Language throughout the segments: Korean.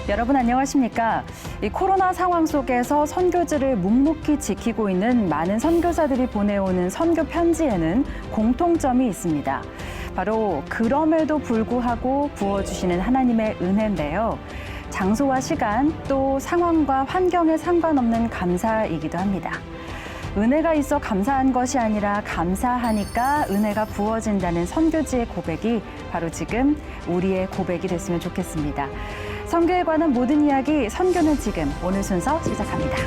여러분 안녕하십니까? 이 코로나 상황 속에서 선교지를 묵묵히 지키고 있는 많은 선교사들이 보내오는 선교 편지에는 공통점이 있습니다. 바로 그럼에도 불구하고 부어주시는 하나님의 은혜인데요. 장소와 시간 또 상황과 환경에 상관없는 감사이기도 합니다. 은혜가 있어 감사한 것이 아니라 감사하니까 은혜가 부어진다는 선교지의 고백이 바로 지금 우리의 고백이 됐으면 좋겠습니다. 선교에 관한 모든 이야기, 선교는 지금 오늘 순서 시작합니다.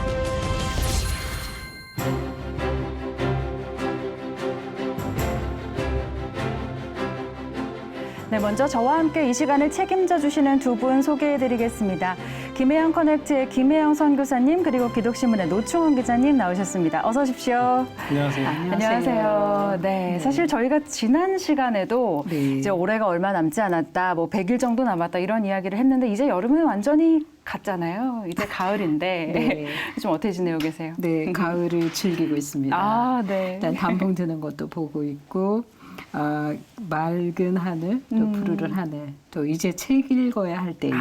네, 먼저 저와 함께 이 시간을 책임져 주시는 두 분 소개해드리겠습니다. 김혜영 커넥트의 김혜영 선교사님 그리고 기독신문의 노충원 기자님 나오셨습니다. 어서 오십시오. 안녕하세요. 안녕하세요. 네, 사실 저희가 지난 시간에도 이제 올해가 얼마 남지 않았다, 뭐 100일 정도 남았다 이런 이야기를 했는데 이제 여름은 완전히 갔잖아요. 이제 가을인데 네. 좀 어떻게 지내고 계세요? 네, 가을을 즐기고 있습니다. 아, 네. 일단 단풍 드는 것도 보고 있고 맑은 하늘, 또 푸르른 하늘, 또 이제 책 읽어야 할 때이다.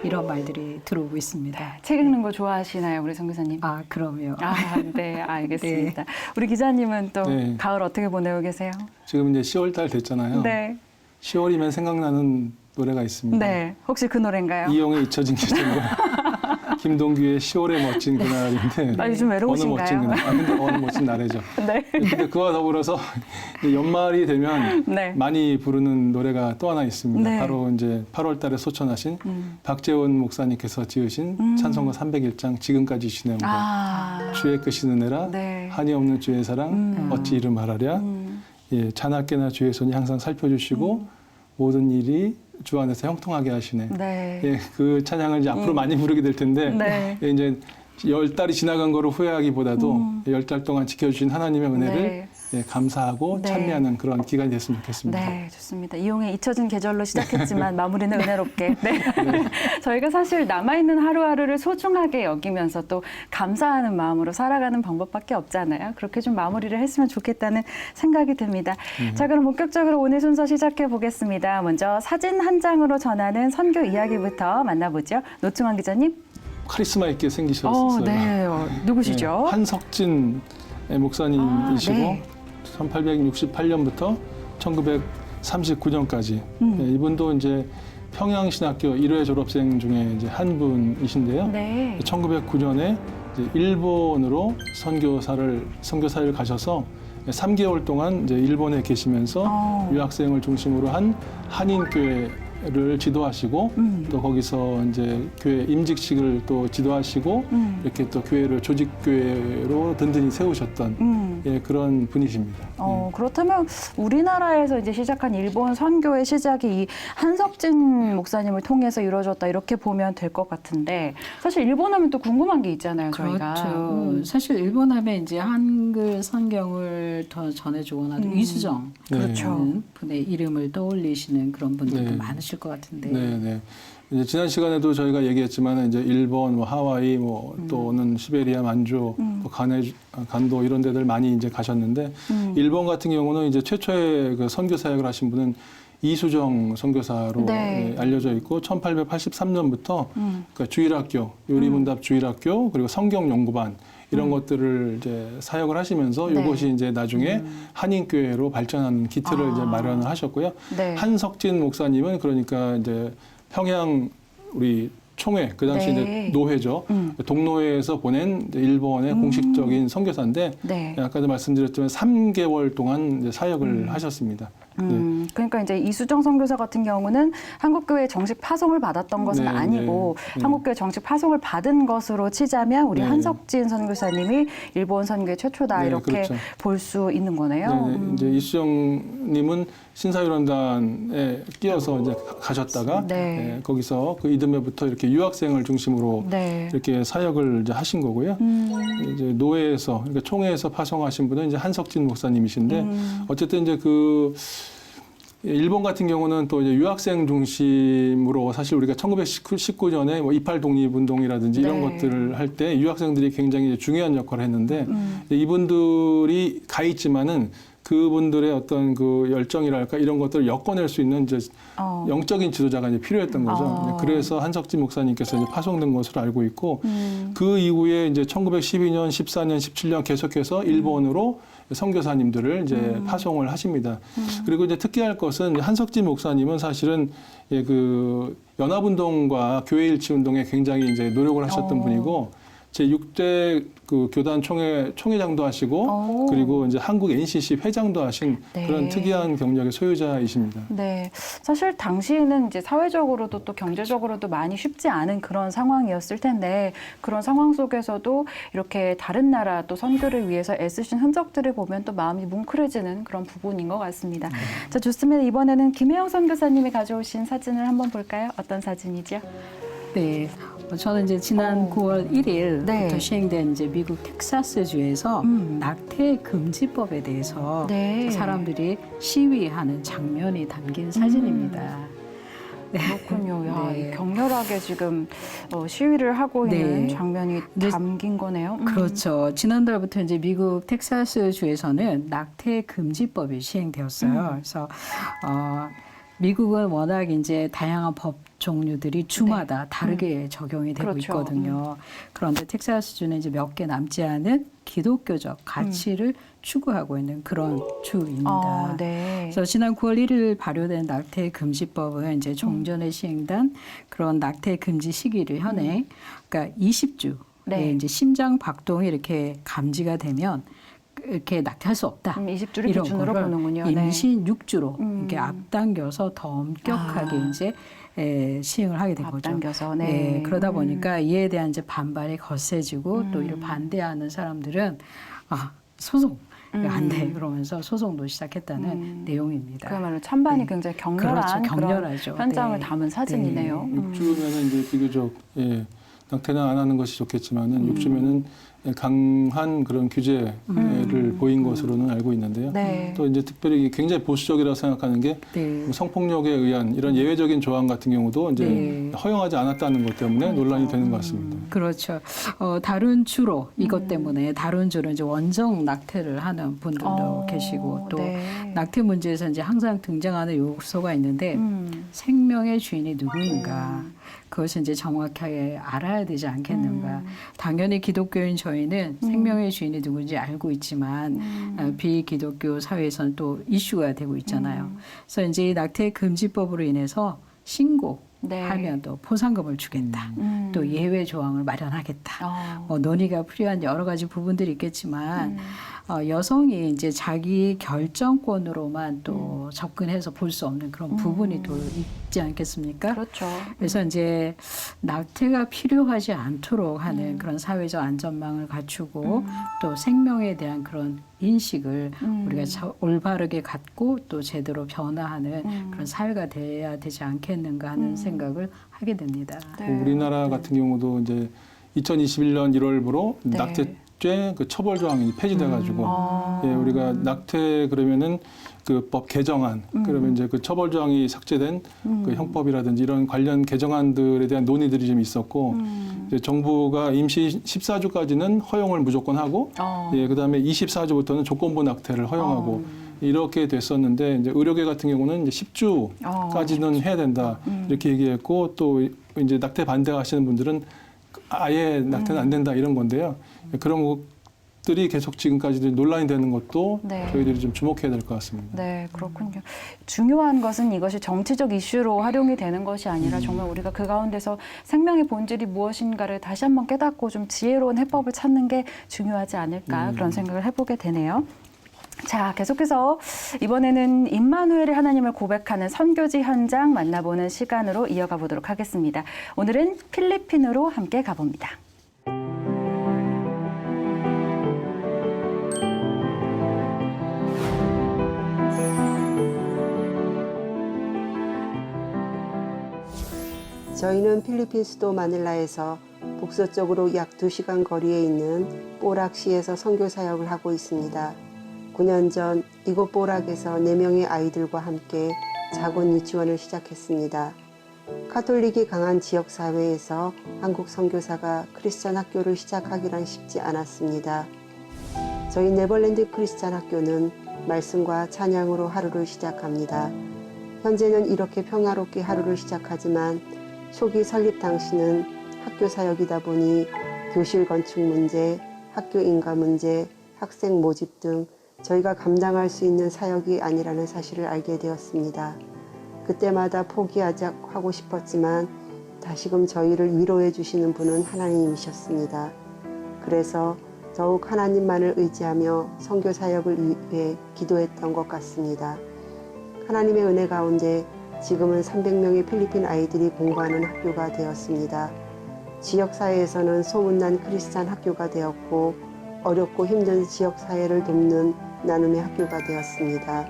이런 말들이 들어오고 있습니다. 책 읽는 거 좋아하시나요, 우리 선교사님? 아, 그럼요. 아, 네, 알겠습니다. 우리 기자님은 또 가을 어떻게 보내고 계세요? 지금 이제 10월 달 됐잖아요. 네. 10월이면 생각나는 노래가 있습니다. 네, 혹시 그 노래인가요? 이용의 잊혀진 계절과 김동규의 10월의 멋진 그날인데 아, 요즘 외로우신가요? 어느 멋진 그날, 근데 어느 멋진 날이죠. 네. 근데 그와 더불어서 연말이 되면 네. 많이 부르는 노래가 또 하나 있습니다. 네. 바로 이제 8월 달에 소천하신 박재원 목사님께서 지으신 찬송가 301장 지금까지 주시는 거. 주의 크신 은혜라 네. 한이 없는 주의 사랑 어찌 이름 말하랴. 예, 자나깨나 주의 손이 항상 살펴주시고 모든 일이 주 안에서 형통하게 하시네. 네. 예, 그 찬양을 이제 앞으로 많이 부르게 될 텐데 네. 예, 이제 10달이 지나간 거를 후회하기보다도 10달 동안 지켜주신 하나님의 은혜를 네. 예, 감사하고 네. 찬미하는 그런 기간이 됐으면 좋겠습니다. 네, 좋습니다. 이용의 잊혀진 계절로 시작했지만 마무리는 은혜롭게. 네. 저희가 사실 남아있는 하루하루를 소중하게 여기면서 또 감사하는 마음으로 살아가는 방법밖에 없잖아요. 그렇게 좀 마무리를 했으면 좋겠다는 생각이 듭니다. 자, 그럼 본격적으로 오늘 순서 시작해 보겠습니다. 먼저 사진 한 장으로 전하는 선교 이야기부터 만나보죠. 노충환 기자님. 카리스마 있게 생기셨어요. 네. 누구시죠? 네, 한석진 목사님이시고 네. 1868년부터 1939년까지 이분도 이제 평양신학교 1회 졸업생 중에 이제 한 분이신데요. 네. 1909년에 이제 일본으로 선교사를 가셔서 3개월 동안 이제 일본에 계시면서 유학생을 중심으로 한 한인교회를 지도하시고 또 거기서 이제 교회 임직식을 또 지도하시고 이렇게 또 교회를 조직교회로 든든히 세우셨던 예, 그런 분이십니다. 그렇다면 우리나라에서 이제 시작한 일본 선교의 시작이 이 한석진 목사님을 통해서 이루어졌다 이렇게 보면 될 것 같은데 사실 일본 하면 또 궁금한 게 있잖아요, 저희가. 그렇죠. 사실 일본 하면 이제 한글 성경을 더 전해주고 나도 이수정 그렇죠. 분의 이름을 떠올리시는 그런 분들도 네. 많으실 것 같은데. 네, 네. 이제 지난 시간에도 저희가 얘기했지만 이제 일본, 뭐 하와이, 뭐 또는 시베리아, 만주, 또 간도 이런 데들 많이 이제 가셨는데 일본 같은 경우는 이제 최초의 그 선교 사역을 하신 분은 이수정 선교사로 네. 예, 알려져 있고 1883년부터 그러니까 주일학교, 요리문답 주일학교 그리고 성경연구반 이런 것들을 이제 사역을 하시면서 네. 이것이 이제 나중에 한인교회로 발전하는 기틀을 이제 마련을 하셨고요. 네. 한석진 목사님은 그러니까 이제 평양 우리 총회 그 당시 네. 이제 노회죠. 동노회에서 보낸 이제 일본의 공식적인 선교사인데 네. 아까도 말씀드렸지만 3개월 동안 이제 사역을 하셨습니다. 네. 그러니까 이제 이수정 선교사 같은 경우는 한국교회 정식 파송을 받았던 것은 네, 아니고 네. 한국교회 정식 파송을 받은 것으로 치자면 우리 네. 한석진 선교사님이 일본 선교의 최초다 네, 이렇게 그렇죠. 볼 수 있는 거네요. 네, 이제 이수정님은 신사유람단에 끼어서 이제 가셨다가 네. 예, 거기서 그 이듬해부터 이렇게 유학생을 중심으로 네. 이렇게 사역을 이제 하신 거고요. 이제 노회에서 그러니까 총회에서 파송하신 분은 이제 한석진 목사님이신데 어쨌든 이제 그 일본 같은 경우는 또 이제 유학생 중심으로 사실 우리가 1919년에 뭐 이팔 독립운동이라든지 이런 네. 것들을 할 때 유학생들이 굉장히 중요한 역할을 했는데 이분들이 가 있지만은 그분들의 어떤 그 열정이랄까 이런 것들을 엮어낼 수 있는 이제 영적인 지도자가 이제 필요했던 거죠. 그래서 한석진 목사님께서 이제 파송된 것으로 알고 있고 그 이후에 이제 1912년, 14년, 17년 계속해서 일본으로 선교사님들을 이제 파송을 하십니다. 그리고 이제 특이할 것은 한석진 목사님은 사실은 예, 그 연합운동과 교회일치운동에 굉장히 이제 노력을 하셨던 분이고 제6대 그 교단 총회장도 하시고 그리고 이제 한국 NCC 회장도 하신 네. 그런 특이한 경력의 소유자이십니다. 네, 사실 당시에는 이제 사회적으로도 또 경제적으로도 많이 쉽지 않은 그런 상황이었을 텐데 그런 상황 속에서도 이렇게 다른 나라 또 선교를 위해서 애쓰신 흔적들을 보면 또 마음이 뭉클해지는 그런 부분인 것 같습니다. 자, 좋습니다. 이번에는 김혜영 선교사님이 가져오신 사진을 한번 볼까요? 어떤 사진이죠? 네, 저는 이제 지난 9월 1일부터 네. 시행된 이제 미국 텍사스주에서 낙태 금지법에 대해서 네. 사람들이 시위하는 장면이 담긴 사진입니다. 네. 그렇군요. 야, 네. 격렬하게 지금 시위를 하고 있는 네. 장면이 이제 담긴 거네요. 그렇죠. 지난달부터 이제 미국 텍사스 주에서는 낙태 금지법이 시행되었어요. 그래서 미국은 워낙 이제 다양한 법 종류들이 주마다 다르게 적용이 되고 그렇죠. 있거든요. 그런데 텍사스주는 이제 몇 개 남지 않은 기독교적 가치를 추구하고 있는 그런 주입니다. 네. 그래서 지난 9월 1일 발효된 낙태 금지법은 이제 종전에 시행된 그런 낙태 금지 시기를 현행, 그러니까 20주에 네. 이제 심장 박동이 이렇게 감지가 되면 이렇게 낙태할 수 없다. 20주를 이런 기준으로 거를 보는군요. 임신 6주로 이렇게 앞당겨서 더 엄격하게 이제 시행을 하게 된 거죠. 앞당겨서, 네. 그러다 보니까 이에 대한 이제 반발이 거세지고 또 이를 반대하는 사람들은 소송 안 돼 그러면서 소송도 시작했다는 내용입니다. 그야말로 찬반이 굉장히 격렬한 그렇죠. 그런 격렬하죠. 현장을 네. 담은 사진이네요. 6주면은 이제 비교적 낙태는 안 하는 것이 좋겠지만은 6주면은 강한 그런 규제를 보인 것으로는 알고 있는데요. 네. 또 이제 특별히 굉장히 보수적이라고 생각하는 게 네. 성폭력에 의한 이런 예외적인 조항 같은 경우도 이제 네. 허용하지 않았다는 것 때문에 논란이 되는 것 같습니다. 그렇죠. 다른 주로 이것 때문에 다른 주로 이제 원정 낙태를 하는 분들도 계시고 또 네. 낙태 문제에서 이제 항상 등장하는 요소가 있는데 생명의 주인이 누구인가 그것을 이제 정확하게 알아야 되지 않겠는가. 당연히 기독교인 저희는 생명의 주인이 누군지 알고 있지만 비기독교 사회에서는 또 이슈가 되고 있잖아요. 그래서 이제 이 낙태 금지법으로 인해서 신고 네. 하면 또 포상금을 주겠다. 또 예외 조항을 마련하겠다. 논의가 필요한 여러 가지 부분들이 있겠지만 여성이 이제 자기 결정권으로만 또 접근해서 볼 수 없는 그런 부분이 또 있지 않겠습니까? 그렇죠. 그래서 이제 낙태가 필요하지 않도록 하는 그런 사회적 안전망을 갖추고 또 생명에 대한 그런 인식을 우리가 올바르게 갖고 또 제대로 변화하는 그런 사회가 돼야 되지 않겠는가 하는 생각을 하게 됩니다. 네. 우리나라 같은 경우도 이제 2021년 1월부로 네. 낙태죄 그 처벌 조항이 폐지돼가지고 우리가 낙태 그러면은 그 법 개정안 그러면 이제 그 처벌 조항이 삭제된 그 형법이라든지 이런 관련 개정안들에 대한 논의들이 좀 있었고 이제 정부가 임시 14주까지는 허용을 무조건 하고 그다음에 24주부터는 조건부 낙태를 허용하고 이렇게 됐었는데 이제 의료계 같은 경우는 이제 10주까지는 해야 된다 이렇게 얘기했고 또 이제 낙태 반대하시는 분들은 아예 낙태는 안 된다 이런 건데요. 그런 것들이 계속 지금까지도 논란이 되는 것도 네. 저희들이 좀 주목해야 될 것 같습니다. 네, 그렇군요. 중요한 것은 이것이 정치적 이슈로 활용이 되는 것이 아니라 정말 우리가 그 가운데서 생명의 본질이 무엇인가를 다시 한번 깨닫고 좀 지혜로운 해법을 찾는 게 중요하지 않을까 그런 생각을 해보게 되네요. 자, 계속해서 이번에는 임마누엘의 하나님을 고백하는 선교지 현장 만나보는 시간으로 이어가 보도록 하겠습니다. 오늘은 필리핀으로 함께 가봅니다. 저희는 필리핀 수도 마닐라에서 북서쪽으로 약 2시간 거리에 있는 뽀락시에서 선교 사역을 하고 있습니다. 9년 전 이곳 뽀락에서 4명의 아이들과 함께 작은 유치원을 시작했습니다. 카톨릭이 강한 지역사회에서 한국 선교사가 크리스찬 학교를 시작하기란 쉽지 않았습니다. 저희 네버랜드 크리스찬 학교는 말씀과 찬양으로 하루를 시작합니다. 현재는 이렇게 평화롭게 하루를 시작하지만 초기 설립 당시는 학교 사역이다 보니 교실 건축 문제, 학교 인가 문제, 학생 모집 등 저희가 감당할 수 있는 사역이 아니라는 사실을 알게 되었습니다. 그때마다 포기하고 싶었지만 다시금 저희를 위로해 주시는 분은 하나님이셨습니다. 그래서 더욱 하나님만을 의지하며 선교 사역을 위해 기도했던 것 같습니다. 하나님의 은혜 가운데 지금은 300명의 필리핀 아이들이 공부하는 학교가 되었습니다. 지역사회에서는 소문난 크리스찬 학교가 되었고 어렵고 힘든 지역사회를 돕는 나눔의 학교가 되었습니다.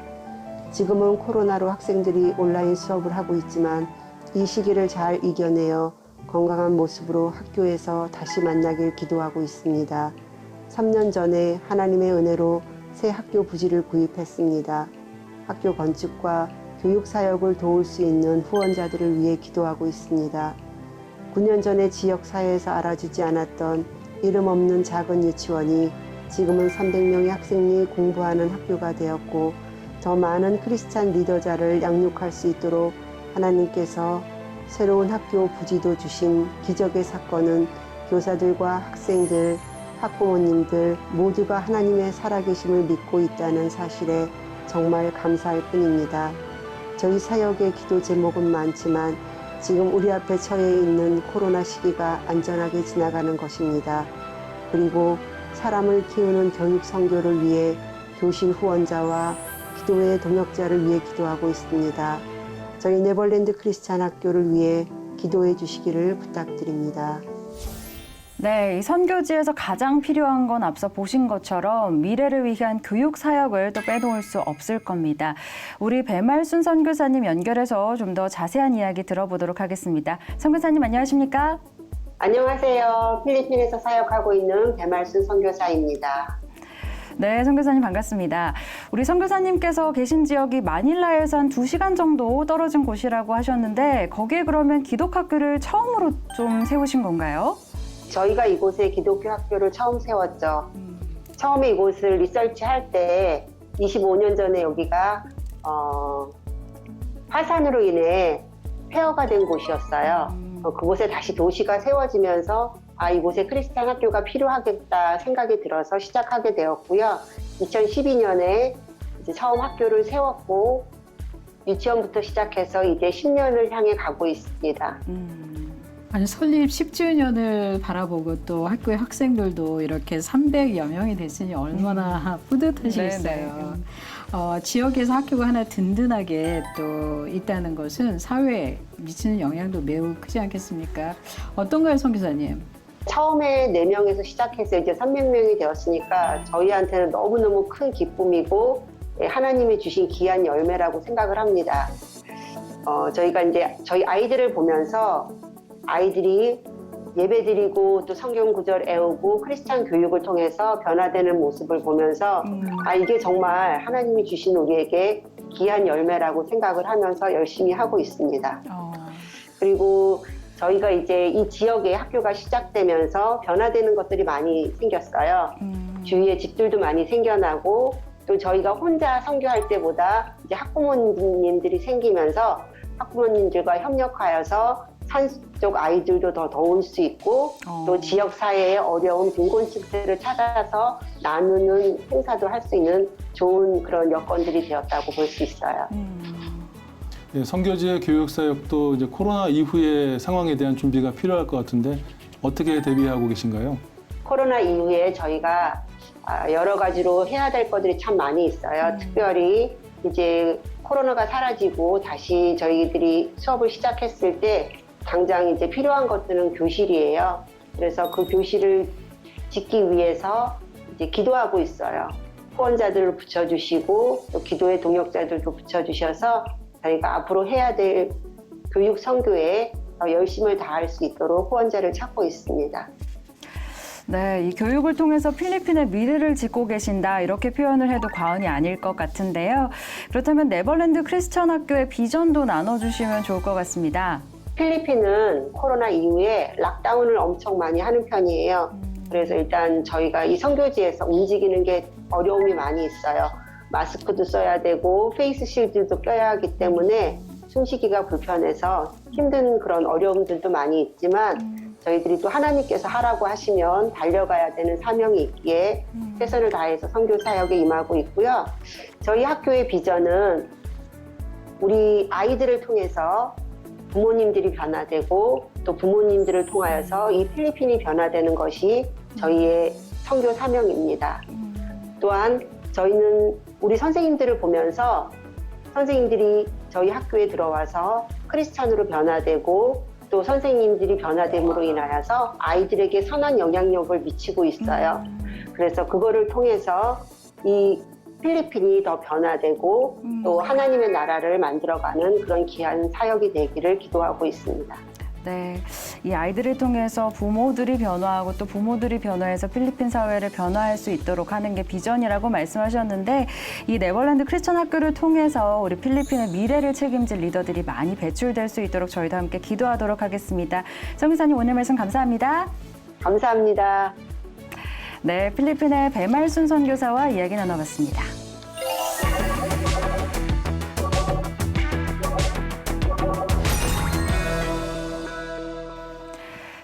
지금은 코로나로 학생들이 온라인 수업을 하고 있지만 이 시기를 잘 이겨내어 건강한 모습으로 학교에서 다시 만나길 기도하고 있습니다. 3년 전에 하나님의 은혜로 새 학교 부지를 구입했습니다. 학교 건축과 교육 사역을 도울 수 있는 후원자들을 위해 기도하고 있습니다. 9년 전에 지역사회에서 알아주지 않았던 이름 없는 작은 유치원이 지금은 300명의 학생이 공부하는 학교가 되었고 더 많은 크리스찬 리더자를 양육할 수 있도록 하나님께서 새로운 학교 부지도 주신 기적의 사건은 교사들과 학생들, 학부모님들 모두가 하나님의 살아계심을 믿고 있다는 사실에 정말 감사할 뿐입니다. 저희 사역의 기도 제목은 많지만 지금 우리 앞에 처해 있는 코로나 시기가 안전하게 지나가는 것입니다. 그리고 사람을 키우는 교육 선교를 위해 교실 후원자와 기도의 동역자를 위해 기도하고 있습니다. 저희 네버랜드 크리스찬 학교를 위해 기도해 주시기를 부탁드립니다. 네, 이 선교지에서 가장 필요한 건 앞서 보신 것처럼 미래를 위한 교육 사역을 또 빼놓을 수 없을 겁니다. 우리 배말순 선교사님 연결해서 좀 더 자세한 이야기 들어보도록 하겠습니다. 선교사님 안녕하십니까? 안녕하세요. 필리핀에서 사역하고 있는 배말순 선교사입니다. 네, 선교사님 반갑습니다. 우리 선교사님께서 계신 지역이 마닐라에서 한 2시간 정도 떨어진 곳이라고 하셨는데 거기에 그러면 기독학교를 처음으로 좀 세우신 건가요? 저희가 이곳에 기독교 학교를 처음 세웠죠. 처음에 이곳을 리서치할 때 25년 전에 여기가 화산으로 인해 폐허가 된 곳이었어요. 그곳에 다시 도시가 세워지면서 이곳에 크리스찬 학교가 필요하겠다 생각이 들어서 시작하게 되었고요. 2012년에 이제 처음 학교를 세웠고 유치원부터 시작해서 이제 10년을 향해 가고 있습니다. 아니 설립 10주년을 바라보고 또 학교의 학생들도 이렇게 300여 명이 됐으니 얼마나 뿌듯하시겠어요. 지역에서 학교가 하나 든든하게 또 있다는 것은 사회에 미치는 영향도 매우 크지 않겠습니까? 어떤가요, 선교사님? 처음에 4명에서 시작해서 이제 300명이 되었으니까 저희한테는 너무너무 큰 기쁨이고 하나님이 주신 귀한 열매라고 생각을 합니다. 저희가 이제 저희 아이들을 보면서 아이들이 예배드리고 또 성경 구절 애우고 크리스찬 교육을 통해서 변화되는 모습을 보면서 이게 정말 하나님이 주신 우리에게 귀한 열매라고 생각을 하면서 열심히 하고 있습니다. 그리고 저희가 이제 이 지역에 학교가 시작되면서 변화되는 것들이 많이 생겼어요. 주위에 집들도 많이 생겨나고 또 저희가 혼자 선교할 때보다 이제 학부모님들이 생기면서 학부모님들과 협력하여서 산속 아이들도 더 도울 수 있고 또 지역 사회의 어려운 빈곤층들을 찾아서 나누는 행사도 할 수 있는 좋은 그런 여건들이 되었다고 볼 수 있어요. 네, 선교지의 교육 사역도 이제 코로나 이후의 상황에 대한 준비가 필요할 것 같은데 어떻게 대비하고 계신가요? 코로나 이후에 저희가 여러 가지로 해야 될 것들이 참 많이 있어요. 특별히 이제 코로나가 사라지고 다시 저희들이 수업을 시작했을 때 당장 이제 필요한 것들은 교실이에요. 그래서 그 교실을 짓기 위해서 이제 기도하고 있어요. 후원자들을 붙여주시고 또 기도의 동역자들도 붙여주셔서 저희가 앞으로 해야 될 교육 선교에 열심을 다할 수 있도록 후원자를 찾고 있습니다. 네, 이 교육을 통해서 필리핀의 미래를 짓고 계신다 이렇게 표현을 해도 과언이 아닐 것 같은데요. 그렇다면 네버랜드 크리스천 학교의 비전도 나눠주시면 좋을 것 같습니다. 필리핀은 코로나 이후에 락다운을 엄청 많이 하는 편이에요. 그래서 일단 저희가 이 선교지에서 움직이는 게 어려움이 많이 있어요. 마스크도 써야 되고 페이스 실드도 껴야 하기 때문에 숨쉬기가 불편해서 힘든 그런 어려움들도 많이 있지만 저희들이 또 하나님께서 하라고 하시면 달려가야 되는 사명이 있기에 최선을 다해서 선교 사역에 임하고 있고요. 저희 학교의 비전은 우리 아이들을 통해서 부모님들이 변화되고 또 부모님들을 통하여서 이 필리핀이 변화되는 것이 저희의 선교 사명입니다. 또한 저희는 우리 선생님들을 보면서 선생님들이 저희 학교에 들어와서 크리스찬으로 변화되고 또 선생님들이 변화됨으로 인하여서 아이들에게 선한 영향력을 미치고 있어요. 그래서 그거를 통해서 이 필리핀이 더 변화되고 또 하나님의 나라를 만들어가는 그런 귀한 사역이 되기를 기도하고 있습니다. 네, 이 아이들을 통해서 부모들이 변화하고 또 부모들이 변화해서 필리핀 사회를 변화할 수 있도록 하는 게 비전이라고 말씀하셨는데 이 네버랜드 크리스천 학교를 통해서 우리 필리핀의 미래를 책임질 리더들이 많이 배출될 수 있도록 저희도 함께 기도하도록 하겠습니다. 성기사님 오늘 말씀 감사합니다. 감사합니다. 네, 필리핀의 배말순 선교사와 이야기 나눠봤습니다.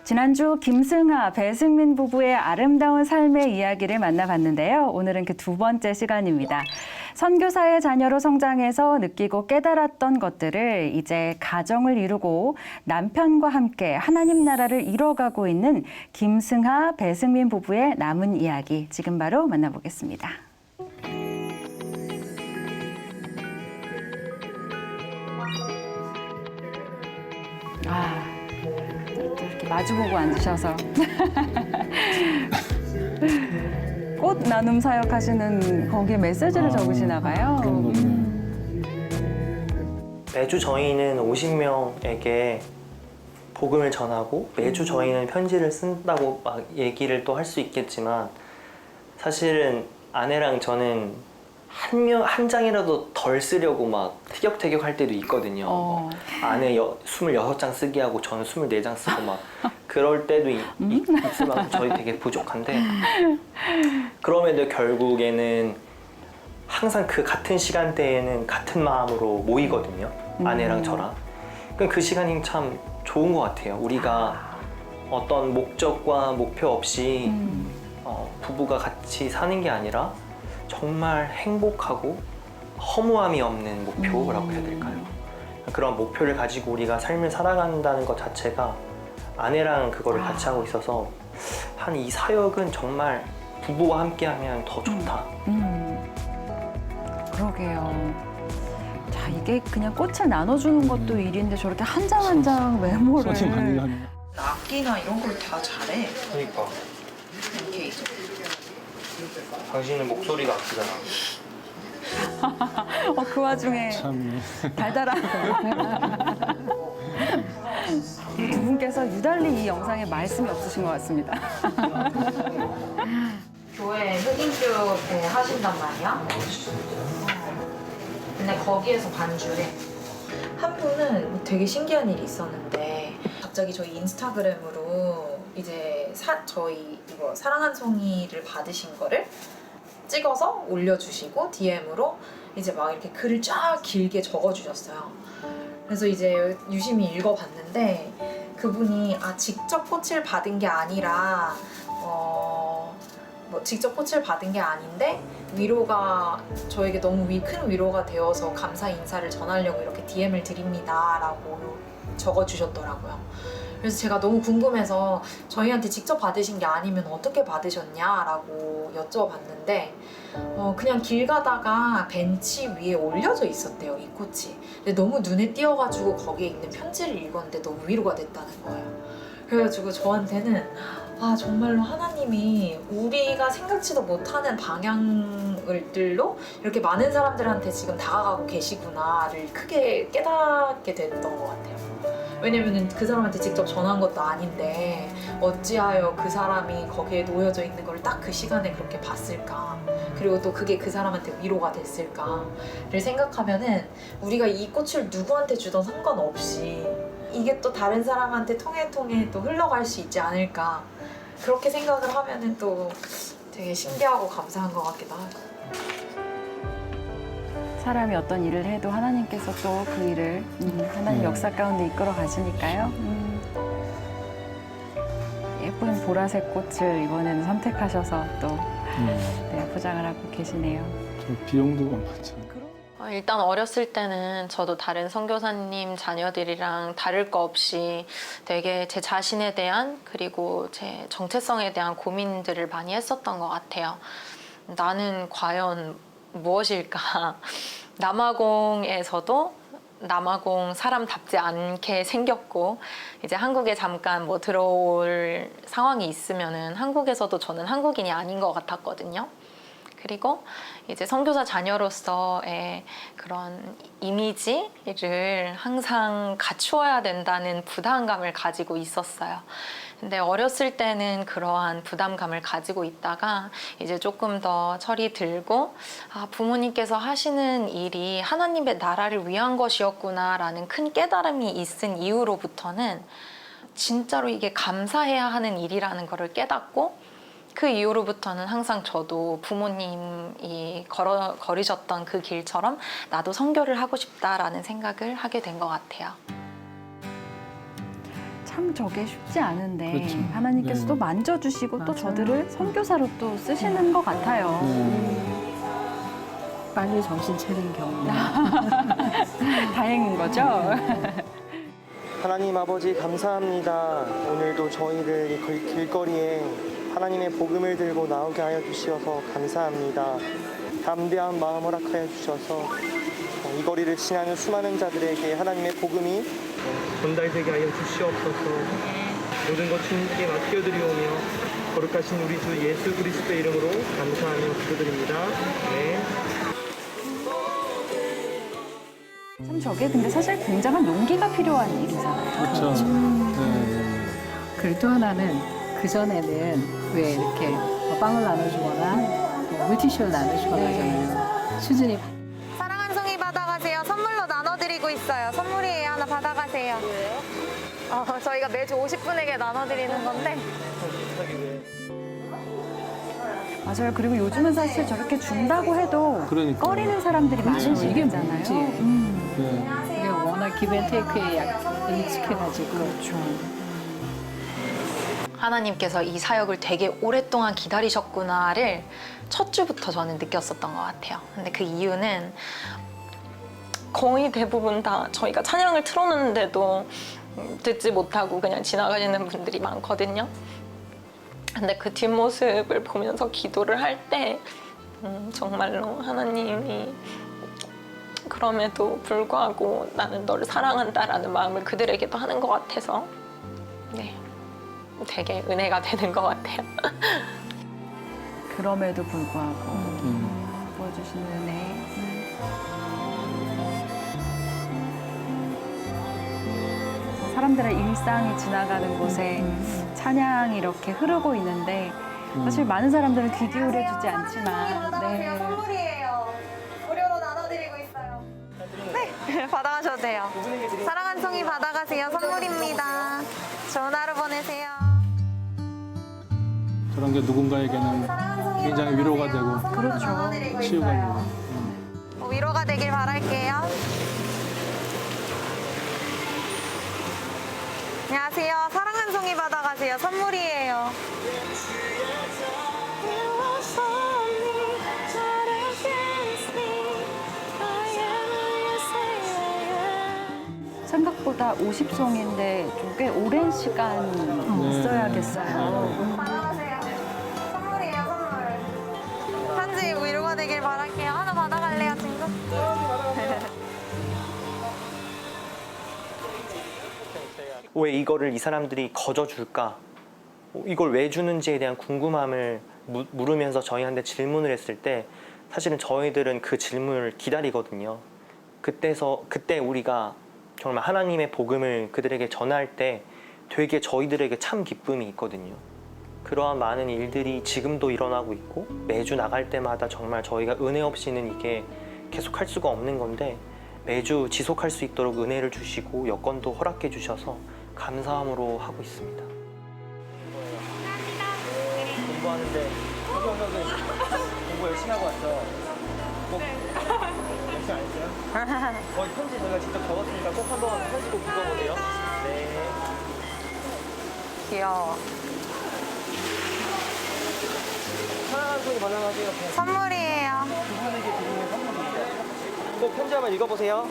지난주 김승하, 배승민 부부의 아름다운 삶의 이야기를 만나봤는데요. 오늘은 그 두 번째 시간입니다. 선교사의 자녀로 성장해서 느끼고 깨달았던 것들을 이제 가정을 이루고 남편과 함께 하나님 나라를 이뤄가고 있는 김승하, 배승민 부부의 남은 이야기 지금 바로 만나보겠습니다. 이렇게 마주보고 앉으셔서 꽃 나눔 사역하시는 거기에 메시지를 적으시나 봐요. 그런 거군요. 매주 저희는 50명에게 복음을 전하고 매주 저희는 편지를 쓴다고 막 얘기를 또 할 수 있겠지만 사실은 아내랑 저는 한 장이라도 덜 쓰려고 막 티격태격 할 때도 있거든요. 아내 26장 쓰게 하고 저는 24장 쓰고 막 그럴 때도 있을 만큼 저희 되게 부족한데 그럼에도 결국에는 항상 그 같은 시간대에는 같은 마음으로 모이거든요. 아내랑 저랑. 그 시간이 참 좋은 것 같아요. 우리가 어떤 목적과 목표 없이 부부가 같이 사는 게 아니라 정말 행복하고 허무함이 없는 목표라고 해야 될까요? 그런 목표를 가지고 우리가 삶을 살아간다는 것 자체가 아내랑 그거를 같이 하고 있어서 한 이 사역은 정말 부부와 함께하면 더 좋다. 그러게요. 자, 이게 그냥 꽃을 나눠주는 것도 일인데 저렇게 한 장 한 장 메모를. 손이 많이 가네요. 악기나 이런 걸 다 잘해. 그러니까 이렇게 당신은 목소리가 아프잖아. 그 와중에 참. 달달한. 두 분께서 유달리 이 영상에 말씀이 없으신 것 같습니다. 교회 흑인 쪽에 하신단 말이야. 근데 거기에서 반주래. 한 분은 되게 신기한 일이 있었는데 갑자기 저희 인스타그램으로 이제 저희 이거 사랑한 송이를 받으신 거를 찍어서 올려주시고 DM으로 이제 막 이렇게 글을 쫙 길게 적어주셨어요. 그래서 이제 유심히 읽어봤는데 그분이 직접 꽃을 받은 게 아니라 직접 꽃을 받은 게 아닌데 위로가 저에게 너무 큰 위로가 되어서 감사 인사를 전하려고 이렇게 DM을 드립니다 라고 적어주셨더라고요. 그래서 제가 너무 궁금해서 저희한테 직접 받으신 게 아니면 어떻게 받으셨냐라고 여쭤봤는데 그냥 길 가다가 벤치 위에 올려져 있었대요, 이 꽃이. 근데 너무 눈에 띄어가지고 거기에 있는 편지를 읽었는데 너무 위로가 됐다는 거예요. 그래가지고 저한테는 정말로 하나님이 우리가 생각지도 못하는 방향들로 이렇게 많은 사람들한테 지금 다가가고 계시구나를 크게 깨닫게 됐던 것 같아요. 왜냐면은 그 사람한테 직접 전한 것도 아닌데 어찌하여 그 사람이 거기에 놓여져 있는 걸 딱 그 시간에 그렇게 봤을까, 그리고 또 그게 그 사람한테 위로가 됐을까를 생각하면은 우리가 이 꽃을 누구한테 주던 상관없이 이게 또 다른 사람한테 통해 또 흘러갈 수 있지 않을까, 그렇게 생각을 하면은 또 되게 신기하고 감사한 것 같기도 하고. 사람이 어떤 일을 해도 하나님께서 또 그 일을 하나님 네. 역사 가운데 이끌어 가시니까요. 예쁜 보라색 꽃을 이번에는 선택하셔서 또 네, 포장을 하고 계시네요. 저 비용도 많죠. 일단 어렸을 때는 저도 다른 선교사님 자녀들이랑 다를 거 없이 되게 제 자신에 대한 그리고 제 정체성에 대한 고민들을 많이 했었던 것 같아요. 나는 과연 무엇일까? 남아공에서도 남아공 사람답지 않게 생겼고 이제 한국에 잠깐 뭐 들어올 상황이 있으면은 한국에서도 저는 한국인이 아닌 것 같았거든요. 그리고 이제 선교사 자녀로서의 그런 이미지를 항상 갖추어야 된다는 부담감을 가지고 있었어요. 근데 어렸을 때는 그러한 부담감을 가지고 있다가 이제 조금 더 철이 들고 부모님께서 하시는 일이 하나님의 나라를 위한 것이었구나라는 큰 깨달음이 있은 이후로부터는 진짜로 이게 감사해야 하는 일이라는 것을 깨닫고 그 이후로부터는 항상 저도 부모님이 걸으셨던 그 길처럼 나도 선교를 하고 싶다라는 생각을 하게 된 것 같아요. 참 저게 쉽지 않은데 그렇죠. 하나님께서 네. 또 만져주시고 또 맞아요. 저들을 선교사로 또 쓰시는 것 같아요. 빨리 정신 차린 경우. 다행인 거죠? 하나님 아버지 감사합니다. 오늘도 저희를 이 길거리에 하나님의 복음을 들고 나오게 하여 주시어서 감사합니다. 담대한 마음 허락하여 주셔서 이 거리를 지나는 수많은 자들에게 하나님의 복음이 전달되게 하여 주시옵소서. 모든 것 주님께 맡겨드리오며 거룩하신 우리 주 예수 그리스도의 이름으로 감사하며 기도드립니다. 네. 참 저게 근데 사실 굉장한 용기가 필요한 일이잖아요. 그렇죠. 네. 그리고 또 하나는 그전에는 왜 이렇게 빵을 나눠주거나 뭐 물티슈를 나눠주거나 하잖아요. 수준이 사랑 한 송이 받아가세요. 선물로 나눠드리고 있어요. 선물이에요. 하나 받아가세요. 저희가 매주 50분에게 나눠드리는 건데. 맞아요. 그리고 요즘은 사실 저렇게 준다고 해도 그러니까요. 꺼리는 사람들이 그렇죠. 많으시잖아요. 이게 뭔지. 네. 이게 워낙 기브앤테이크에 익숙해가지고. 그렇죠. 하나님께서 이 사역을 되게 오랫동안 기다리셨구나를 첫 주부터 저는 느꼈었던 것 같아요. 근데 그 이유는 거의 대부분 다 저희가 찬양을 틀어놓는데도 듣지 못하고 그냥 지나가시는 분들이 많거든요. 근데 그 뒷모습을 보면서 기도를 할 때 정말로 하나님이 그럼에도 불구하고 나는 너를 사랑한다라는 마음을 그들에게도 하는 것 같아서 네, 되게 은혜가 되는 것 같아요. 그럼에도 불구하고 보여주시는 은혜. 사람들의 일상이 지나가는 곳에 찬양이 이렇게 흐르고 있는데 사실 많은 사람들은 귀 기울여 주지 않지만 받아가세요. 선물이에요. 무료로 나눠드리고 있어요. 네, 받아가셔도 돼요. 사랑 한 송이 받아가세요. 선물입니다. 좋은 하루 보내세요. 저런 게 누군가에게는 굉장히 위로가 되고 그렇죠. 치유가 되고. 위로가 되길 바랄게요. 안녕하세요. 사랑 한 송이 받아가세요. 선물이에요. 생각보다 50송인데 좀 꽤 오랜 시간 있어야겠어요. 받아가세요. 선물이에요, 선물. 편지 위로가 되길 바랄게요. 하나 받아갈래요, 친구? 왜 이거를 이 사람들이 거저줄까? 이걸 왜 주는지에 대한 궁금함을 물으면서 저희한테 질문을 했을 때 사실은 저희들은 그 질문을 기다리거든요. 그때 우리가 정말 하나님의 복음을 그들에게 전할 때 되게 저희들에게 참 기쁨이 있거든요. 그러한 많은 일들이 지금도 일어나고 있고 매주 나갈 때마다 정말 저희가 은혜 없이는 이게 계속할 수가 없는 건데 매주 지속할 수 있도록 은혜를 주시고 여건도 허락해 주셔서 감사함으로 하고 있습니다. 공부하는데 공부 열심히 하고 왔죠? 혹시 안 했어요? 편지 저희가 직접 적었으니까 꼭 한번 편지 꼭 읽어보세요. 네. 귀여워. 사랑하는 손이 번영하세요. 선물이에요. 두 분에게 드리는 선물입니다. 꼭 편지 한번 읽어보세요.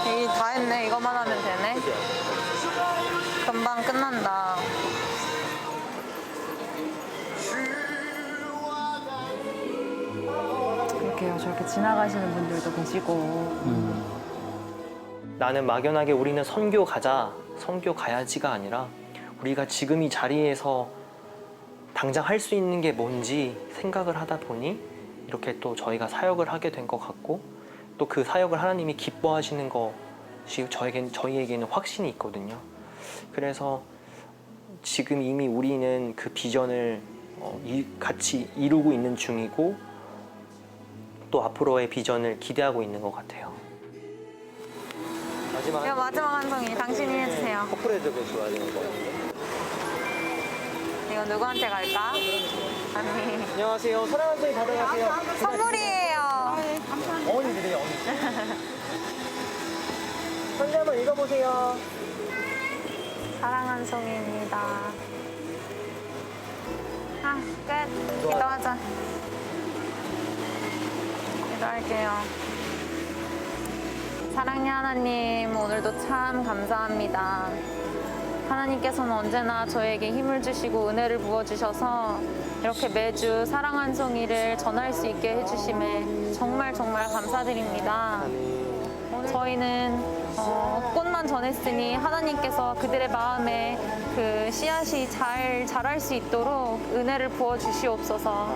이 다 했네. 이거만 하면 되네. 금방 끝난다. 그렇게요. 저렇게 지나가시는 분들도 계시고. 나는 막연하게 우리는 선교 가자, 선교 가야지가 아니라 우리가 지금 이 자리에서 당장 할 수 있는 게 뭔지 생각을 하다 보니 이렇게 또 저희가 사역을 하게 된 것 같고 또 그 사역을 하나님이 기뻐하시는 것이 저희에게는 확신이 있거든요. 그래서 지금 이미 우리는 그 비전을 같이 이루고 있는 중이고 또 앞으로의 비전을 기대하고 있는 것 같아요. 이거 마지막 한 송이 당신이 해주세요. 커플헤드가 좋아야 되는 거 같아요. 이거 누구한테 갈까? 아니, 안녕하세요. 사랑하는 손이 받아가세요. 선물이에요. 어머니 드세요, 어머니. 편지 한번 읽어보세요. 사랑한 송이입니다. 끝. 기도하자. 기도할게요. 사랑의 하나님, 오늘도 참 감사합니다. 하나님께서는 언제나 저에게 힘을 주시고 은혜를 부어주셔서 이렇게 매주 사랑 한 송이를 전할 수 있게 해주심에 정말 감사드립니다. 저희는 꽃만 전했으니 하나님께서 그들의 마음에 그 씨앗이 잘 자랄 수 있도록 은혜를 부어주시옵소서.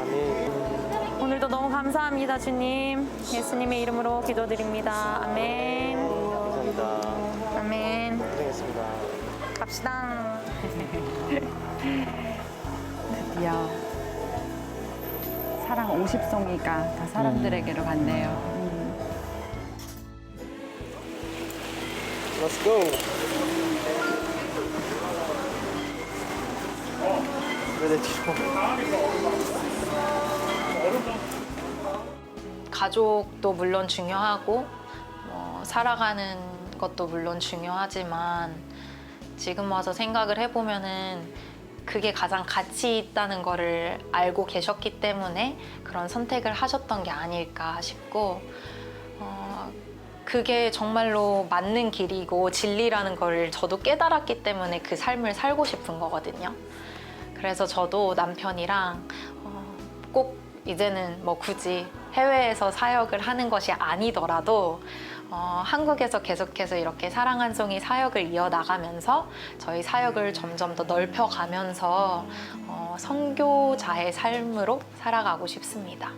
오늘도 너무 감사합니다, 주님. 예수님의 이름으로 기도드립니다. 아멘. 감사합니다. 아멘. 고생했습니다. 갑시다. 드디어 사랑 50송이가 다 사람들에게로 갔네요. Let's go. 내 뒤로. 가족도 물론 중요하고 살아가는 것도 물론 중요하지만 지금 와서 생각을 해보면은 그게 가장 가치 있다는 거를 알고 계셨기 때문에 그런 선택을 하셨던 게 아닐까 싶고 그게 정말로 맞는 길이고 진리라는 걸 저도 깨달았기 때문에 그 삶을 살고 싶은 거거든요. 그래서 저도 남편이랑 꼭 이제는 뭐 굳이 해외에서 사역을 하는 것이 아니더라도 한국에서 계속해서 이렇게 사랑 한 송이 사역을 이어나가면서 저희 사역을 점점 더 넓혀가면서 선교자의 삶으로 살아가고 싶습니다.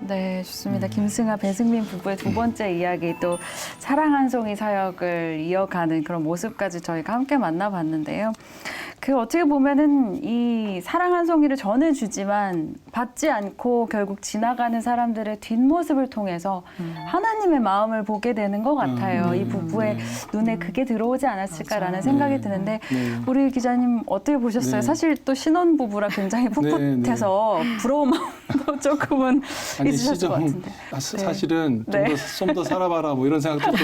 네, 좋습니다. 김승아, 배승민 부부의 두 번째 이야기 또 사랑 한 송이 사역을 이어가는 그런 모습까지 저희가 함께 만나봤는데요. 그 어떻게 보면은 이 사랑 한 송이를 전해주지만 받지 않고 결국 지나가는 사람들의 뒷모습을 통해서 하나님의 마음을 보게 되는 것 같아요. 이 부부의 눈에 그게 들어오지 않았을까라는 생각이 드는데 우리 기자님 어떻게 보셨어요? 네. 사실 또 신혼부부라 굉장히 풋풋해서 부러운 마음도 조금은 있으셨을 것 같은데. 사실은 네. 좀 더 살아봐라 뭐 이런 생각도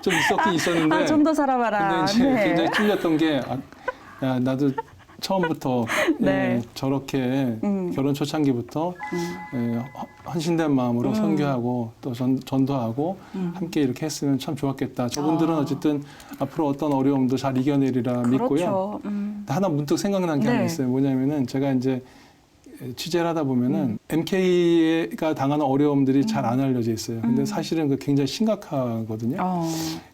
좀 있었긴 있었는데 좀 더 살아봐라. 근데 이제 네. 굉장히 찔렸던 게 야, 나도 처음부터 네. 저렇게 결혼 초창기부터 헌신된 마음으로 선교하고 또 전도하고 함께 이렇게 했으면 참 좋았겠다. 저분들은 어쨌든 앞으로 어떤 어려움도 잘 이겨내리라 믿고요. 그렇죠. 하나 문득 생각난 게 하나 네. 있어요. 뭐냐면은 제가 이제 취재를 하다 보면은 MK가 당하는 어려움들이 잘 안 알려져 있어요. 근데 사실은 그 굉장히 심각하거든요.